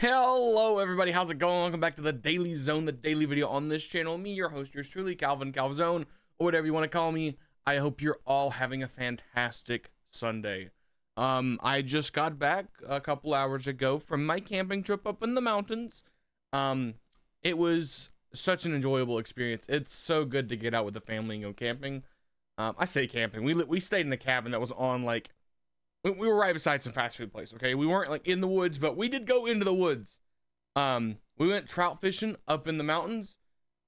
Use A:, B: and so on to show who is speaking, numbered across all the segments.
A: Hello everybody, how's it going? Welcome back to the Daily Zone, the daily video on this channel. Me, your host, yours truly, Calvzone, or whatever you want to call me. I hope you're all having a fantastic Sunday. I just got back a couple hours ago from my camping trip up in the mountains. It was such an enjoyable experience. It's so good to get out with the family and go camping. I say camping. We stayed in a cabin that was on like we were right beside some fast food place. Okay, we weren't like in the woods, but we did go into the woods. We went trout fishing up in the mountains,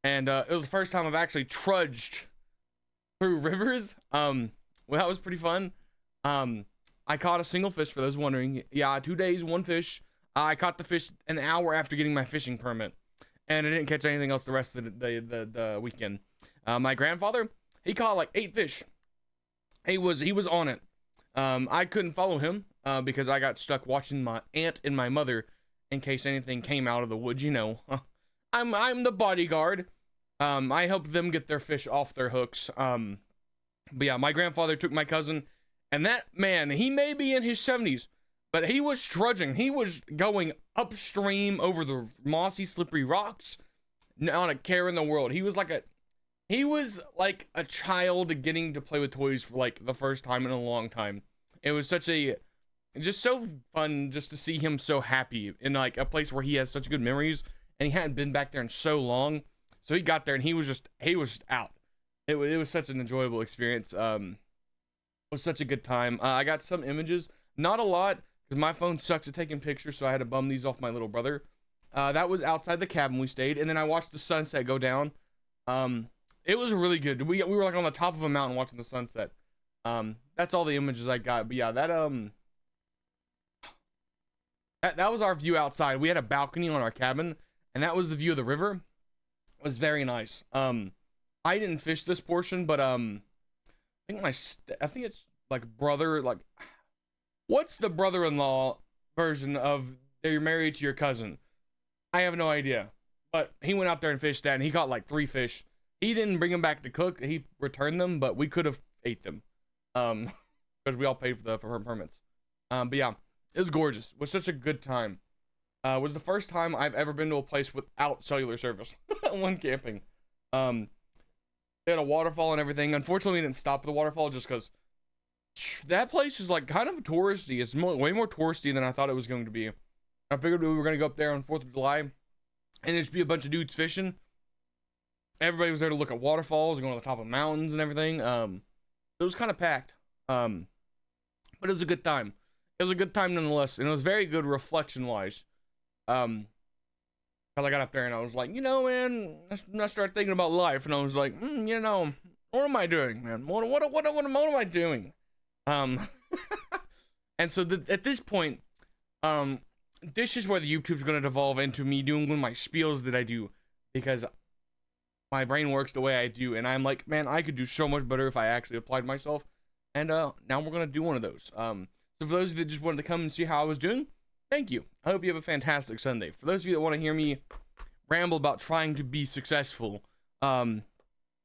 A: and it was the first time I've actually trudged through rivers. Well, that was pretty fun. I caught a single fish, for those wondering. Yeah, 2 days, one fish. I caught the fish an hour after getting my fishing permit, and I didn't catch anything else the rest of the weekend. My grandfather, he caught like 8 fish. He was on it. I couldn't follow him because I got stuck watching my aunt and my mother in case anything came out of the woods. You know, I'm the bodyguard. I helped them get their fish off their hooks. But yeah, my grandfather took my cousin, and that man, he may be in his 70s, but he was trudging. He was going upstream over the mossy, slippery rocks, not a care in the world. He was like a child getting to play with toys for like the first time in a long time. It was just so fun just to see him so happy in like a place where he has such good memories, and he hadn't been back there in so long. So he got there and he was just out. It was such an enjoyable experience. It was such a good time. I got some images, not a lot, because my phone sucks at taking pictures, so I had to bum these off my little brother. That was outside the cabin we stayed, and then I watched the sunset go down. It was really good. We were like on the top of a mountain watching the sunset. That's all the images I got. But yeah, that was our view outside. We had a balcony on our cabin, and that was the view of the river. It was very nice. I didn't fish this portion, but I think it's like brother, like what's the brother-in-law version of they're married to your cousin? I have no idea. But he went out there and fished that, and he caught like 3 fish. He didn't bring them back to cook. He returned them, but we could have ate them. Because we all paid for permits. But yeah, it was gorgeous. It was such a good time. It was the first time I've ever been to a place without cellular service when camping. They had a waterfall and everything. Unfortunately, we didn't stop at the waterfall just because that place is like kind of touristy. It's way more touristy than I thought it was going to be. I figured we were going to go up there on 4th of July and just be a bunch of dudes fishing. Everybody was there to look at waterfalls and go to the top of mountains and everything. It was kind of packed. But it was a good time. It was a good time nonetheless, and it was very good reflection-wise. Because I got up there and I was like, you know, man, I started thinking about life, and I was like, you know, what am I doing, man? What am I doing? And so at this point, this is where the YouTube's going to devolve into me doing one of my spiels that I do, because my brain works the way I do, and I'm like, man, I could do so much better if I actually applied myself. And now we're gonna do one of those. So for those of you that just wanted to come and see how I was doing, thank you. I hope you have a fantastic Sunday. For those of you that want to hear me ramble about trying to be successful, and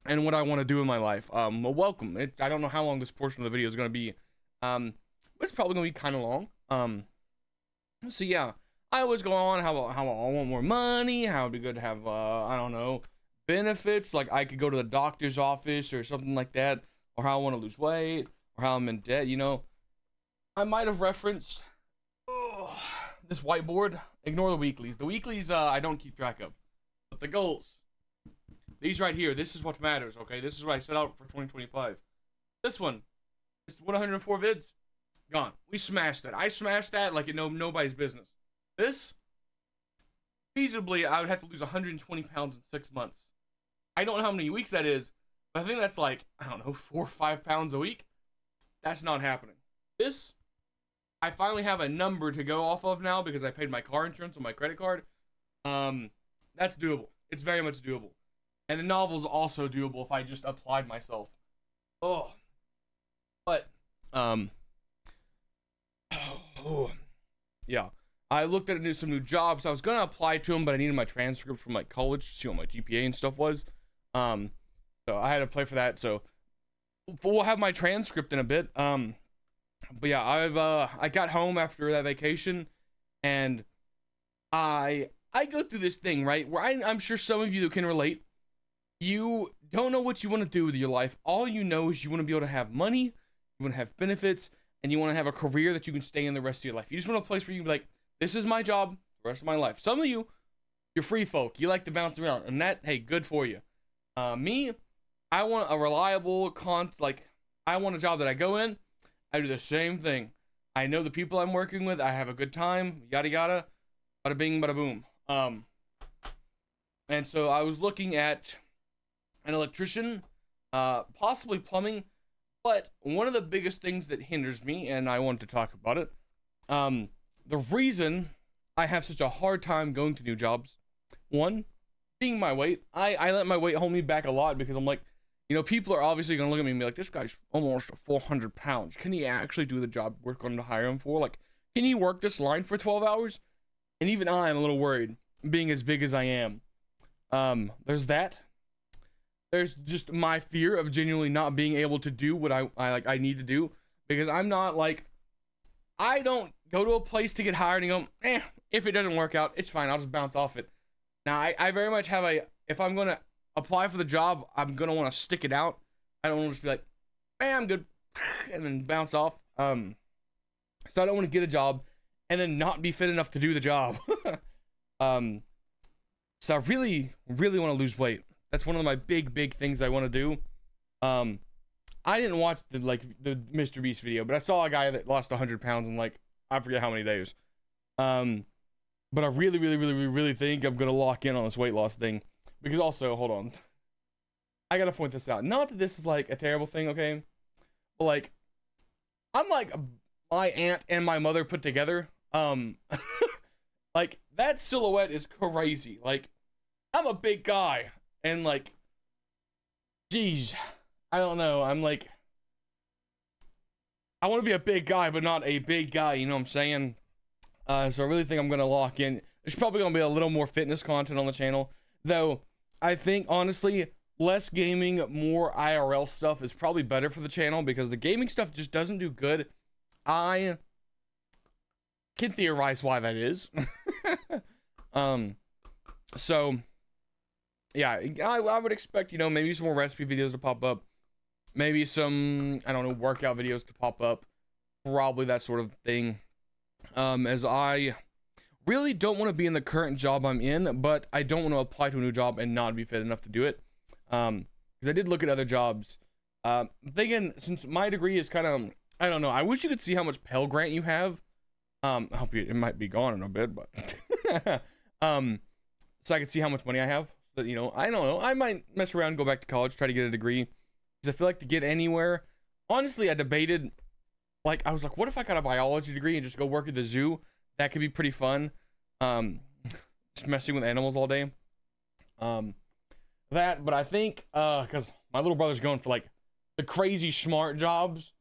A: what I want to do in my life, well, welcome. I don't know how long this portion of the video is gonna be, but it's probably gonna be kind of long. So yeah, I always go on how I want more money, how it'd be good to have, I don't know, benefits, like I could go to the doctor's office or something like that, or how I want to lose weight, or how I'm in debt. You know, I might have referenced this whiteboard. Ignore the weeklies. The weeklies I don't keep track of, but the goals, these right here, this is what matters. Okay, this is what I set out for 2025. This one, it's 104 vids, gone. We smashed that. I smashed that like nobody's business. This, feasibly, I would have to lose 120 pounds in 6 months. I don't know how many weeks that is, but I think that's like, I don't know, 4 or 5 pounds a week. That's not happening. This, I finally have a number to go off of now because I paid my car insurance on my credit card. That's doable. It's very much doable. And the novel's also doable if I just applied myself. Oh. But, yeah. I looked at some new jobs. I was going to apply to them, but I needed my transcript from like college to see what my GPA and stuff was. So I had to apply for that. So we'll have my transcript in a bit. But yeah, I got home after that vacation, and I go through this thing, right, where I'm sure some of you can relate. You don't know what you want to do with your life. All you know is you want to be able to have money, you want to have benefits, and you want to have a career that you can stay in the rest of your life. You just want a place where you can be like, this is my job the rest of my life. Some of you, you're free folk. You like to bounce around, and that, hey, good for you. Me, I want a reliable I want a job that I go in, I do the same thing. I know the people I'm working with, I have a good time, yada yada, bada bing, bada boom. And so I was looking at an electrician, possibly plumbing, but one of the biggest things that hinders me, and I wanted to talk about it, the reason I have such a hard time going to new jobs, one, being my weight. I let my weight hold me back a lot because I'm like, people are obviously going to look at me and be like, this guy's almost 400 pounds. Can he actually do the job we're going to hire him for? Like, can he work this line for 12 hours? And even I'm a little worried, being as big as I am. There's that. There's just my fear of genuinely not being able to do what I need to do, because I'm not like, I don't go to a place to get hired and go, if it doesn't work out, it's fine, I'll just bounce off it. Now, I very much have if I'm going to apply for the job, I'm going to want to stick it out. I don't want to just be like, I'm good, and then bounce off. So I don't want to get a job and then not be fit enough to do the job. So I really, really want to lose weight. That's one of my big things I want to do. I didn't watch the Mr. Beast video, but I saw a guy that lost 100 pounds in I forget how many days. But I really think I'm gonna lock in on this weight loss thing, because also, hold on, I gotta point this out. Not that this is a terrible thing, okay? But I'm like my aunt and my mother put together. That silhouette is crazy. I'm a big guy, and geez, I don't know. I want to be a big guy, but not a big guy. You know what I'm saying? So I really think I'm gonna lock in. There's probably gonna be a little more fitness content on the channel, though. I think honestly, less gaming, more IRL stuff is probably better for the channel, because the gaming stuff just doesn't do good. I can theorize why that is. So yeah, I would expect, maybe some more recipe videos to pop up, maybe some, I don't know, workout videos to pop up, probably that sort of thing. As I really don't want to be in the current job I'm in, but I don't want to apply to a new job and not be fit enough to do it. Because I did look at other jobs. Thinking, since my degree is kind of, I don't know, I wish you could see how much Pell Grant you have. I hope it might be gone in a bit, but so I could see how much money I have. So that, I don't know, I might mess around, go back to college, try to get a degree, because I feel like to get anywhere, honestly, I debated, I was like, what if I got a biology degree and just go work at the zoo? That could be pretty fun. Just messing with animals all day. But I think, because my little brother's going for the crazy smart jobs.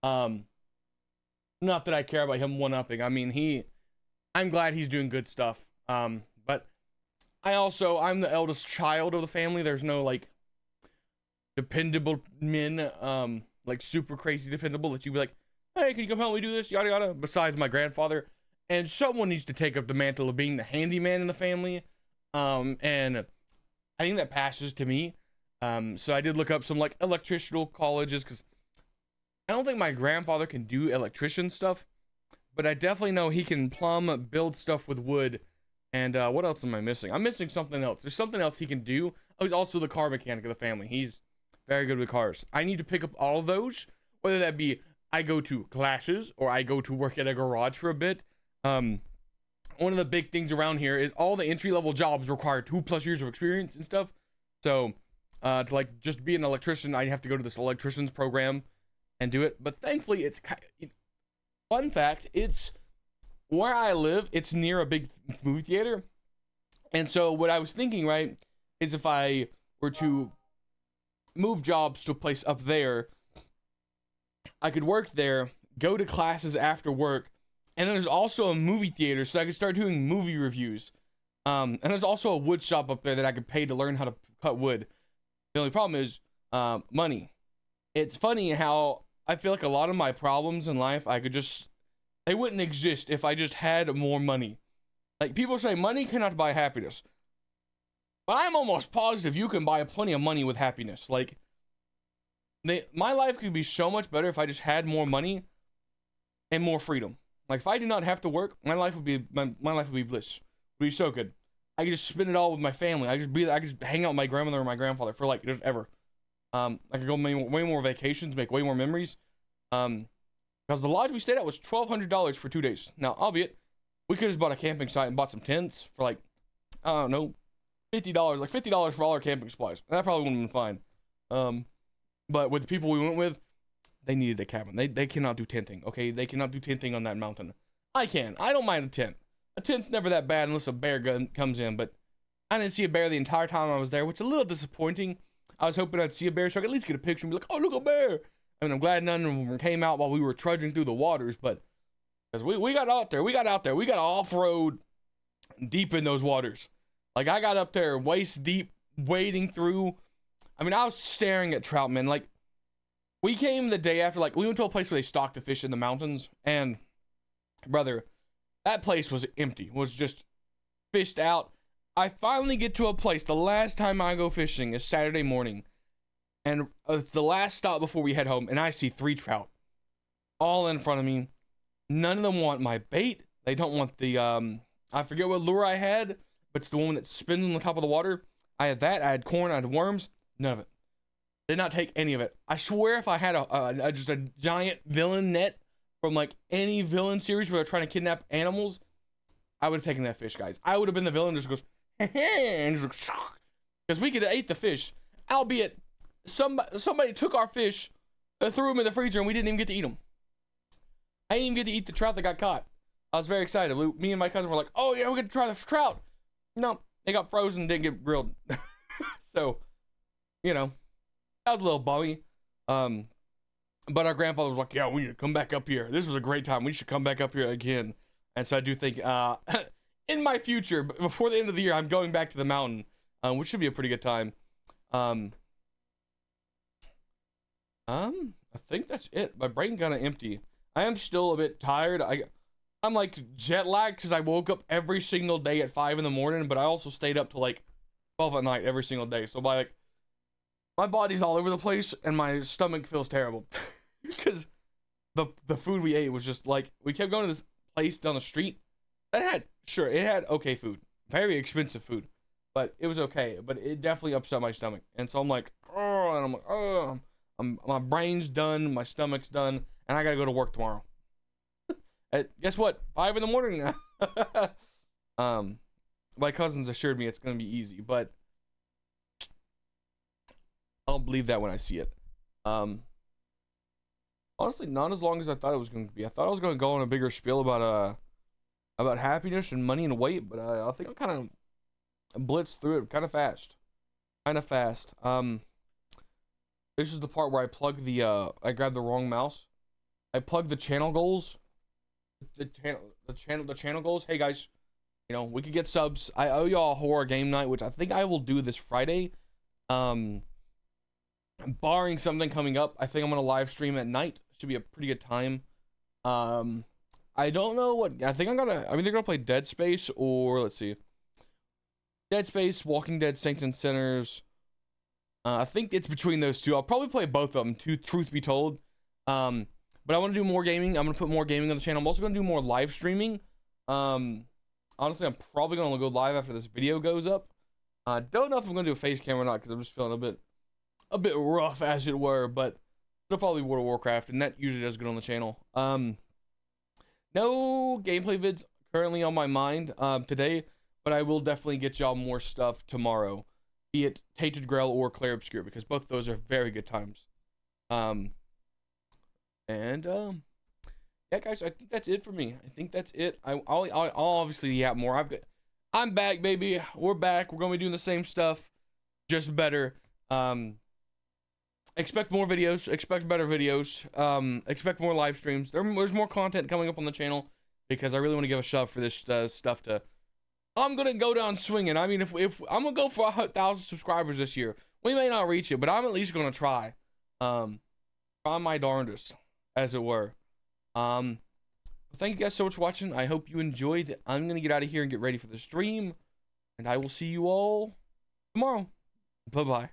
A: Not that I care about him one-upping. I mean, I'm glad he's doing good stuff. But I'm the eldest child of the family. There's no dependable men, super crazy dependable that you'd be like, hey, can you come help me do this? Yada yada. Besides my grandfather. And someone needs to take up the mantle of being the handyman in the family. And I think that passes to me. So I did look up some electrical colleges, because I don't think my grandfather can do electrician stuff, but I definitely know he can plumb, build stuff with wood. And what else am I missing? I'm missing something else. There's something else he can do. Oh, he's also the car mechanic of the family. He's very good with cars. I need to pick up all of those, whether that be I go to classes or I go to work at a garage for a bit. One of the big things around here is all the entry-level jobs require 2+ years of experience and stuff. So to just be an electrician, I have to go to this electrician's program and do it. But thankfully, fun fact, it's where I live, it's near a big movie theater. And so what I was thinking, right, is if I were to move jobs to a place up there, I could work there, go to classes after work, and then there's also a movie theater, so I could start doing movie reviews. And there's also a wood shop up there that I could pay to learn how to cut wood. The only problem is money. It's funny how I feel like a lot of my problems in life, they wouldn't exist if I just had more money. Like, people say money cannot buy happiness, but I'm almost positive you can buy plenty of money with happiness. Like, my life could be so much better if I just had more money and more freedom. Like, if I did not have to work, my life would be bliss. It would be so good. I could just spend it all with my family. I could just hang out with my grandmother and my grandfather for like just ever. I could go way more vacations, make way more memories. Because the lodge we stayed at was $1,200 for 2 days. Now, albeit, we could have just bought a camping site and bought some tents for like, I don't know, $50. Like $50 for all our camping supplies. And that probably wouldn't have been fine. But with the people we went with, they needed a cabin. They cannot do tenting, okay? They cannot do tenting on that mountain. I can. I don't mind a tent. A tent's never that bad unless a bear comes in, but I didn't see a bear the entire time I was there, which is a little disappointing. I was hoping I'd see a bear so I could at least get a picture and be like, oh, look, a bear. I mean, I'm glad none of them came out while we were trudging through the waters, but because we got out there. We got off-road deep in those waters. Like, I got up there waist deep, wading through. I mean, I was staring at trout, man. Like, we came the day after, like, we went to a place where they stock the fish in the mountains, and, brother, that place was empty. Was just fished out. I finally get to a place. The last time I go fishing is Saturday morning, and it's the last stop before we head home, and I see 3 trout all in front of me. None of them want my bait. They don't want the, I forget what lure I had, but it's the one that spins on the top of the water. I had that. I had corn. I had worms. None of it. Did not take any of it. I swear if I had just a giant villain net from like any villain series where they're trying to kidnap animals, I would have taken that fish, guys. I would have been the villain, just goes, and just because we could have ate the fish, albeit somebody took our fish, threw them in the freezer, and we didn't even get to eat them. I didn't even get to eat the trout that got caught. I was very excited. Me and my cousin were like, oh yeah, we're gonna try the trout. No, they got frozen, didn't get grilled. So, you know, that was a little bummy. But our grandfather was like, yeah, we need to come back up here. This was a great time. We should come back up here again. And so I do think, in my future, before the end of the year, I'm going back to the mountain, which should be a pretty good time. I think that's it. My brain kind of empty. I am still a bit tired. I'm like jet lagged because I woke up every single day at 5 in the morning, but I also stayed up to like 12 at night every single day. So my body's all over the place and my stomach feels terrible because the food we ate was just like, we kept going to this place down the street that it had okay food, very expensive food, but it was okay, but it definitely upset my stomach. And so I'm like, oh, and I'm like, oh, my brain's done, my stomach's done, and I gotta go to work tomorrow. Guess what? 5 in the morning now. My cousins assured me it's gonna be easy, but I'll believe that when I see it. Honestly, not as long as I thought it was going to be. I thought I was going to go on a bigger spiel about happiness and money and weight, but I think I kind of blitzed through it kind of fast. This is the part where I plug I grabbed the wrong mouse. I plugged the channel goals. The channel goals. Hey guys, you know, we could get subs. I owe y'all a horror game night, which I think I will do this Friday. Barring something coming up, I think I'm gonna live stream at night. Should be a pretty good time. I don't know what. I think I'm either gonna play Dead Space or let's see, Dead Space, Walking Dead, Saints and Sinners. I think it's between those two. I'll probably play both of them. Truth be told, but I want to do more gaming. I'm gonna put more gaming on the channel. I'm also gonna do more live streaming. Honestly, I'm probably gonna go live after this video goes up. Don't know if I'm gonna do a face cam or not because I'm just feeling a bit rough, as it were, but it'll probably be World of Warcraft, and that usually does good on the channel. No gameplay vids currently on my mind today, but I will definitely get y'all more stuff tomorrow, be it Tainted Grail or Clair Obscure, because both of those are very good times. Yeah, guys, I think that's it for me. I think that's it. I'll obviously more. I'm back, baby. We're back. We're gonna be doing the same stuff, just better. Expect more videos, expect better videos, expect more live streams. There's more content coming up on the channel because I really want to give a shove for this stuff to. I'm gonna go down swinging. I mean, if I'm gonna go for 1,000 subscribers this year, we may not reach it, but I'm at least gonna try. Try my darndest, as it were. But Thank you guys so much for watching. I hope you enjoyed. I'm gonna get out of here and get ready for the stream, and I will see you all tomorrow. Bye bye.